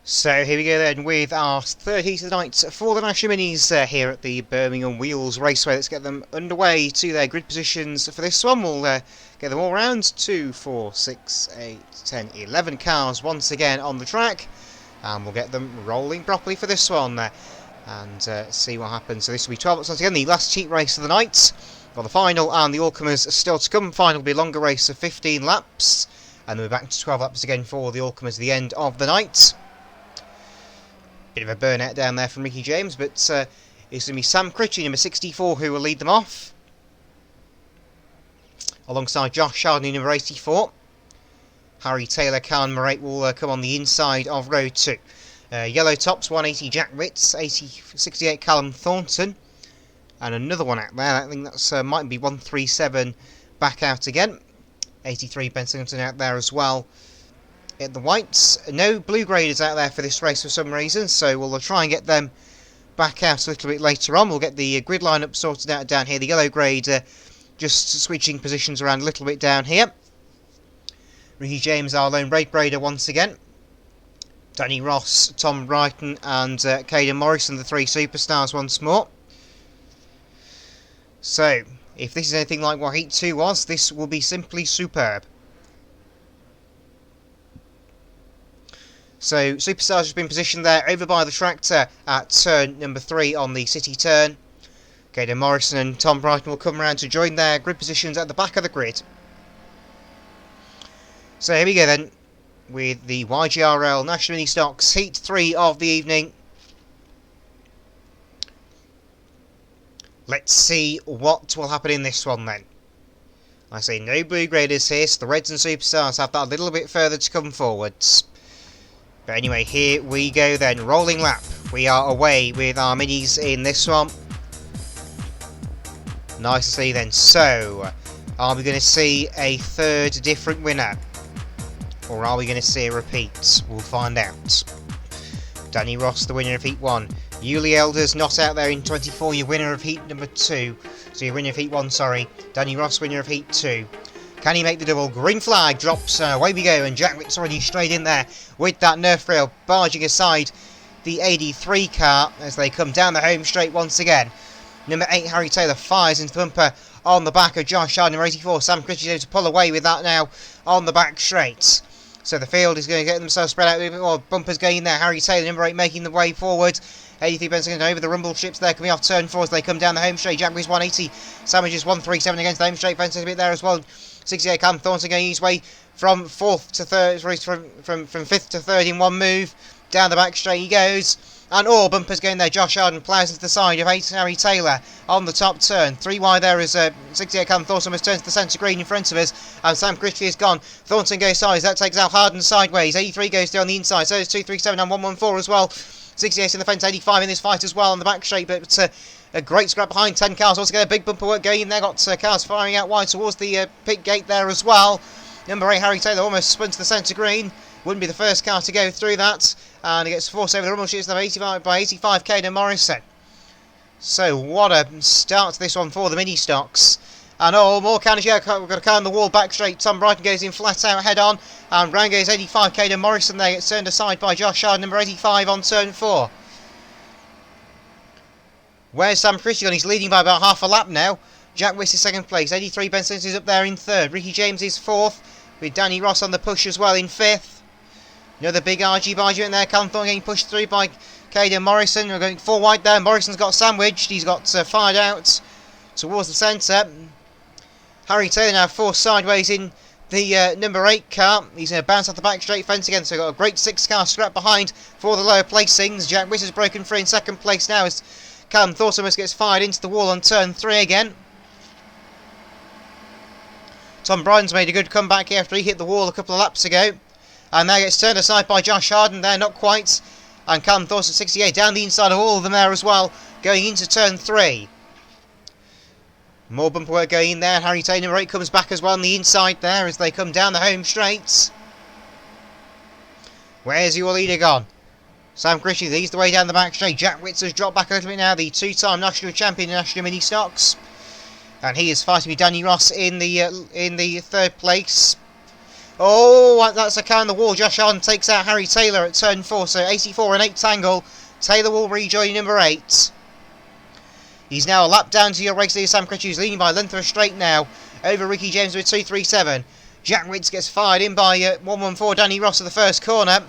So here we go then with our third heat of the night for the National Minis here at the Birmingham Wheels Raceway. Let's get them underway to their grid positions for this one. We'll get them all round. 2, 4, 6, 8, 10, 11 cars once again on the track. And we'll get them rolling properly for this one and see what happens. So this will be 12 laps once again, the last heat race of the night. Well, the final and the all-comers are still to come. Final will be a longer race of 15 laps. And then we're back to 12 laps again for the all-comers at the end of the night. Bit of a burnout down there from Ricky James, but it's going to be Sam Critchley, number 64, who will lead them off. Alongside Josh Chardonnay, number 84. Harry Taylor, car number 8, will come on the inside of row 2. Yellow tops, 180 Jack Ritz, 68 Callum Thornton. And another one out there, I think that's might be 137 back out again. 83 Ben Singleton out there as well. At the whites, no blue graders out there for this race for some reason, so we'll try and get them back out a little bit later on. We'll get the grid lineup sorted out down here. The yellow grade just switching positions around a little bit down here. Ricky James, our lone red grader once again. Danny Ross, Tom Brighton and Caden Morrison, the three superstars once more. So, if this is anything like what Heat 2 was, this will be simply superb. So, Superstars has been positioned there over by the tractor at turn number 3 on the city turn. Caden Morrison and Tom Brighton will come around to join their grid positions at the back of the grid. So here we go then, with the YGRL National Ministox Heat 3 of the evening. Let's see what will happen in this one then. I say no blue graders here, so the Reds and Superstars have that a little bit further to come forwards. But anyway, here we go then. Rolling lap. We are away with our minis in this one. Nice to see then. So, are we going to see a third different winner? Or are we going to see a repeat? We'll find out. Danny Ross, the winner of Heat 1. Yuli Elders not out there in 24. Your winner of Heat number 2. So your winner of Heat 1, sorry. Danny Ross, winner of Heat 2. Can he make the double? Green flag drops, away we go, and Jack Wick's already straight in there with that Nerf rail, barging aside the 83 car as they come down the home straight once again. Number 8, Harry Taylor, fires into the bumper on the back of Josh Hard, number 84. Sam Critchley able to pull away with that now on the back straight. So the field is going to get themselves spread out a little bit more. Bumpers going in there. Harry Taylor, number 8, making the way forward. 83 Benson over the rumble strips there, coming off turn 4 as they come down the home straight. Jack Wick's 180, Sandwiches 137 against the home straight fence a bit there as well. 68 Cam Thornton going his way from 4th to 3rd, from 5th to 3rd in one move. Down the back straight he goes. And all bumpers going there. Josh Arden ploughs into the side of Harry Taylor on the top turn. 3 wide there as 68 Cam Thornton has turned to the centre green in front of us. And Sam Critchley is gone. Thornton goes sideways. That takes out Harden sideways. 83 goes down the inside. So it's 237 and 114 as well. 68 in the fence. 85 in this fight as well on the back straight. But a great scrap behind. 10 cars altogether. Big bumper work going in there. Got cars firing out wide towards the pit gate there as well. Number 8 Harry Taylor almost spun to the centre green. Wouldn't be the first car to go through that. And he gets forced over the rumble strips number 85 by 85 Caden Morrison. So what a start to this one for the Ministox. And more carnage. We've got a car on the wall back straight. Tom Brighton goes in flat out head on. And round goes 85 Caden Morrison there. Gets turned aside by Josh Hard, number 85 on turn 4. Where's Sam Critchley gone? He's leading by about half a lap now. Jack Wiss is second place. 83 Ben Simmons is up there in third. Ricky James is fourth. With Danny Ross on the push as well in fifth. Another big RG in there. Callum Thornton getting pushed through by Caden Morrison. We're going 4 wide there. Morrison's got sandwiched. He's got fired out towards the centre. Harry Taylor now forced sideways in the number 8 car. He's going to bounce off the back straight fence again. So we've got a great 6 car scrap behind for the lower placings. Jack Wiss has broken free in second place now as Callum Thornton almost gets fired into the wall on turn 3 again. Tom Bryan's made a good comeback here after he hit the wall a couple of laps ago. And now gets turned aside by Josh Harden there, not quite. And Callum Thornton 68 down the inside of all of them there as well, going into turn 3. More bumper work going in there. Harry Taylor, number 8, comes back as well on the inside there as they come down the home straight. Where's your leader gone? Sam Critchley leads the way down the back straight. Jack Witz has dropped back a little bit now, the 2-time national champion in National Ministox. And he is fighting with Danny Ross in the 3rd place. Oh, that's a car in the wall. Josh Harden takes out Harry Taylor at turn 4. So 84 and 8 angle. Taylor will rejoin number 8. He's now a lap down to your race leader Sam Critch, who's leading by a length of a straight now over Ricky James with 237. Jack Witz gets fired in by 114 Danny Ross at the first corner.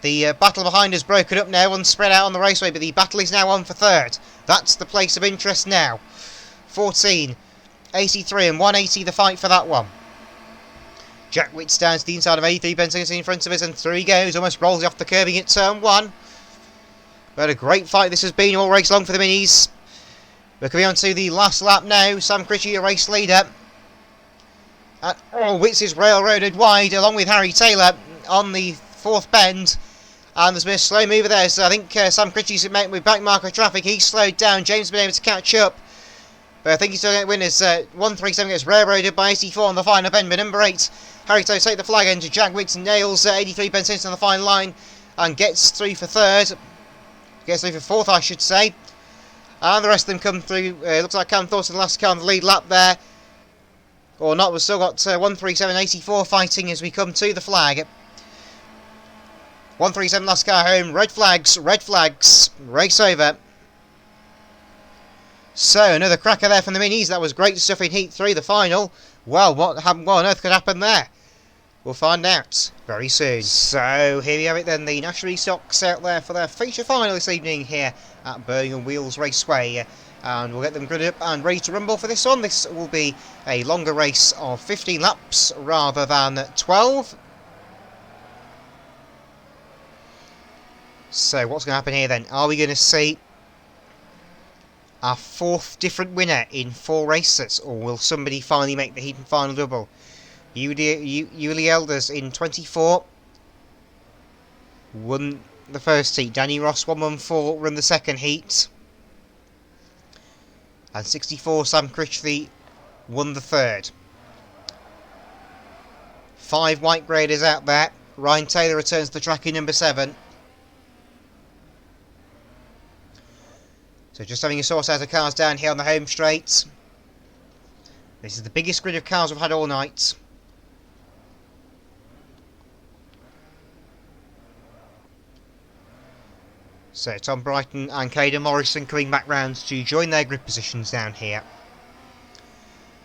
The battle behind has broken up now and spread out on the raceway, but the battle is now on for third. That's the place of interest now. 14, 83 and 180 the fight for that one. Jack Witz down to the inside of 83, Ben Simmons in front of us, and through he goes, almost rolls off the curbing at turn 1. But a great fight this has been all race long for the Minis. We're coming on to the last lap now. Sam Critchy, a race leader. Witz is railroaded wide along with Harry Taylor on the 4th bend. And there's been a slow mover there, so I think Sam Critchy's met with back marker traffic. He's slowed down. James has been able to catch up. But I think he's still going to win as 137 gets railroaded by 84 on the final bend. But number 8, Harry Taylor take the flag end to Jack Witz and nails 83 Ben Simpson on the final line and gets through for third. Gets through for 4th, I should say. And the rest of them come through. Looks like Cam Thorson, the last car on the lead lap there. Or not, we've still got 137.84 fighting as we come to the flag. 137 last car home. Red flags, race over. So, another cracker there from the Minis. That was great stuff in Heat 3, the final. Well, what on earth could happen there? We'll find out very soon. So, here we have it then. The National Ministox out there for their feature final this evening here at Birmingham Wheels Raceway. And we'll get them gridded up and ready to rumble for this one. This will be a longer race of 15 laps rather than 12. So what's going to happen here then? Are we going to see our 4th different winner in 4 races? Or will somebody finally make the heat and final double? Yuli Elders in 24 won the first heat. Danny Ross 114 won the second heat. And 64 Sam Critchley won the third. 5 white graders out there. Ryan Taylor returns to the track in number 7. So just having a sort out of cars down here on the home straight. This is the biggest grid of cars we've had all night. So Tom Brighton and Caden Morrison coming back round to join their grid positions down here.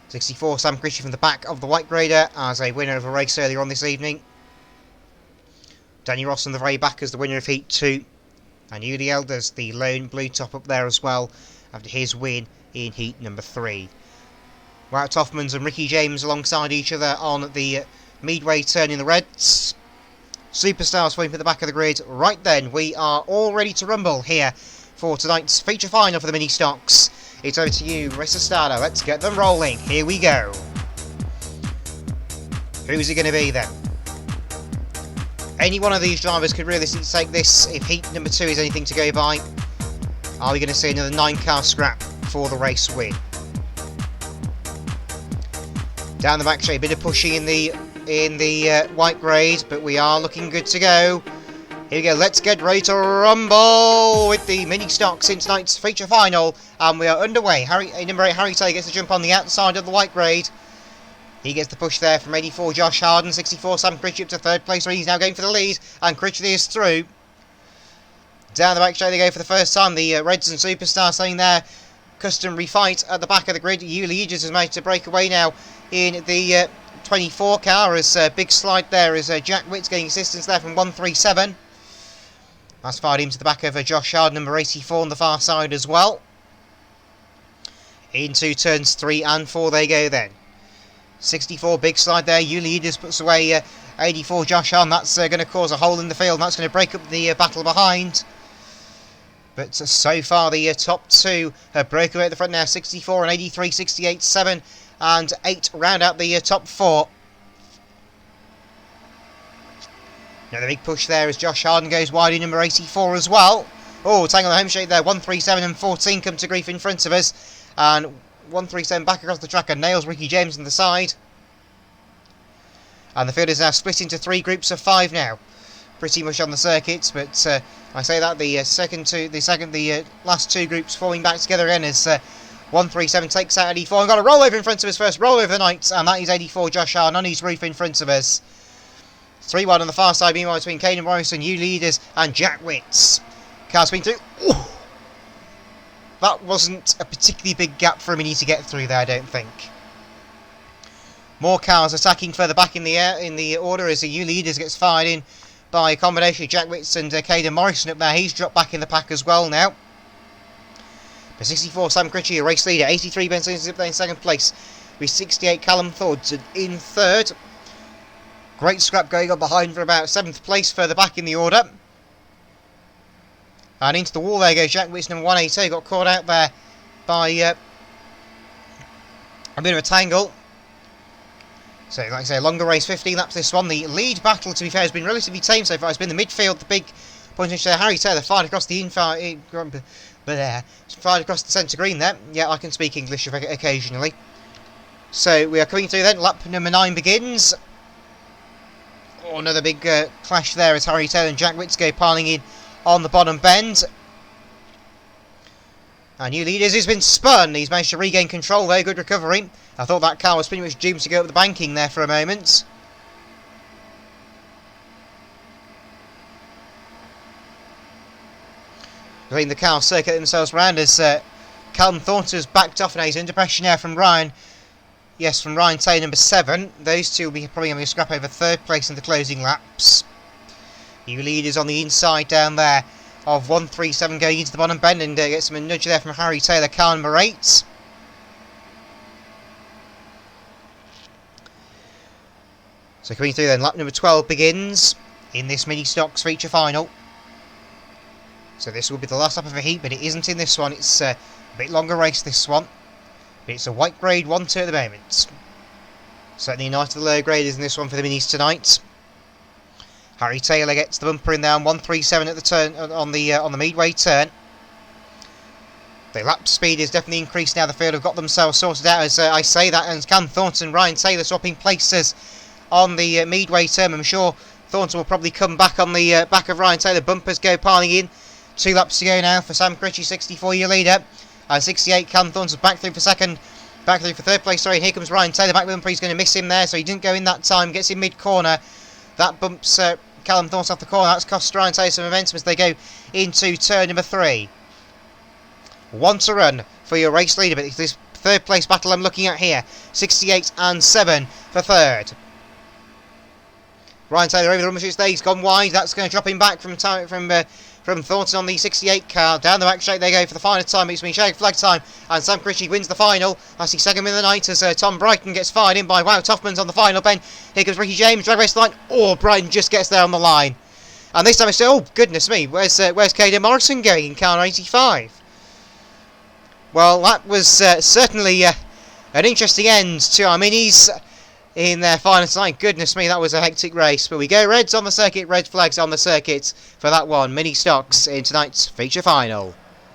64 Sam Critchley from the back of the white grader as a winner of a race earlier on this evening. Danny Ross on the very back as the winner of Heat 2. And Yuli Elders, the lone blue top up there as well after his win in Heat number 3. Wout Toffmans and Ricky James alongside each other on the Meadway turn in the reds. Superstars waiting for the back of the grid. Right then, we are all ready to rumble here for tonight's feature final for the Ministox. It's over to you, Marissa Starter. Let's get them rolling. Here we go. Who's it going to be then? Any one of these drivers could realistically take this if heat number 2 is anything to go by. Are we going to see another 9-car scrap for the race win? Down the back straight, a bit of pushing in the white grade, but we are looking good to go. Here we go, let's get ready to rumble with the Ministox in tonight's feature final. And we are underway. Number 8, Harry Taylor gets the jump on the outside of the white grade. He gets the push there from 84 Josh Harden, 64 Sam Critchley up to 3rd place where he's now going for the lead, and Critchley is through. Down the back straight they go for the first time, the Reds and Superstars saying their customary fight at the back of the grid. Yuli Aegis has managed to break away now in the 24 car as big slide there as Jack Witz getting assistance there from 137. That's fired into the back of Josh Harden, number 84 on the far side as well. Into turns 3 and 4 they go then. 64 big slide there. Yuli just puts away 84 Josh Harden. That's going to cause a hole in the field. And that's going to break up the battle behind. But so far the top 2 have broken away at the front now. 64 and 83, 68, 7 and 8 round out the top 4. Now the big push there as Josh Harden goes wide in number 84 as well. Oh, tang on the home straight there. 137 and 14 come to grief in front of us. And 137 back across the track and nails Ricky James on the side. And the field is now split into 3 groups of 5 now. Pretty much on the circuit, but I say that the last 2 groups forming back together again as 137 takes out 84 and got a rollover in front of us first. Rollover the night, and that is 84 Josh Hart on his roof in front of us. 3-1 on the far side, meanwhile between Caden Morrison, You Leaders, and Jack Witts. Car spin through. Ooh. That wasn't a particularly big gap for a Mini to get through there, I don't think. More cars attacking further back in the order as the You Leaders gets fired in by a combination of Jack Witts and Caden Morrison up there. He's dropped back in the pack as well now. But 64 Sam Critchie, a race leader. 83 Ben Simmons up there in second place. With 68 Callum Thornton in third. Great scrap going on behind for about 7th place further back in the order. And into the wall there goes Jack Witts, number 180. Got caught out there by a bit of a tangle. So, like I say, a longer race, 15 laps this one. The lead battle, to be fair, has been relatively tame so far. It's been the midfield, the big point there. Harry Taylor fired across the fired across the centre green there. Yeah, I can speak English occasionally. So, we are coming through then. Lap number 9 begins. Oh, another big clash there as Harry Taylor and Jack Witts go piling in on the bottom bend. Our new leaders has been spun. He's managed to regain control there. Good recovery. I thought that car was pretty much doomed to go up the banking there for a moment. Letting the car circulate themselves around as Callum Thornton's backed off now. He's under pressure now from Ryan. Yes, from Ryan Taylor, number 7. Those two will be probably going to scrap over 3rd place in the closing laps. You leaders on the inside down there of 137 going into the bottom bend and gets some nudge there from Harry Taylor, car number 8. So coming through then, lap number 12 begins in this Ministox feature final. So this will be the last lap of a heat, but it isn't in this one. It's a bit longer race this one. But it's a white grade 1-2 at the moment. Certainly nice to the low graders in this one for the Minis tonight. Harry Taylor gets the bumper in there on 137 at the turn on the midway turn. The lap speed is definitely increased now. The field have got themselves sorted out as I say that, and Cam Thornton and Ryan Taylor swapping places on the midway turn. I'm sure Thornton will probably come back on the back of Ryan Taylor. Bumpers go piling in. 2 laps to go now for Sam Critchie, 64-year leader. And 68, Cam Thornton's back through for second. Back through for 3rd place, sorry. And here comes Ryan Taylor back with bumper. He's going to miss him there, so he didn't go in that time. Gets in mid-corner. That bumps Callum Thornton off the corner. That's cost Ryan Taylor some momentum as they go into turn number 3. 1 to run for your race leader, but it's this 3rd place battle I'm looking at here. 68 and 7 for 3rd. Ryan Taylor over the rubber there. He's gone wide. That's going to drop him back from Thornton on the 68 car. Down the back straight they go for the final time. It's been showing flag time, and Sam Critchie wins the final. That's his second win of the night as Tom Brighton gets fired in by Wout Toffmans on the final bend. Here comes Ricky James, drag race line. Oh, Brighton just gets there on the line. And this time it's still, oh goodness me, where's Caden Morrison going in car 85? Well, that was certainly an interesting end to our Minis in their final tonight. Goodness me, that was a hectic race. But we go Reds on the circuit, red flags on the circuit for that one. Ministox in tonight's feature final.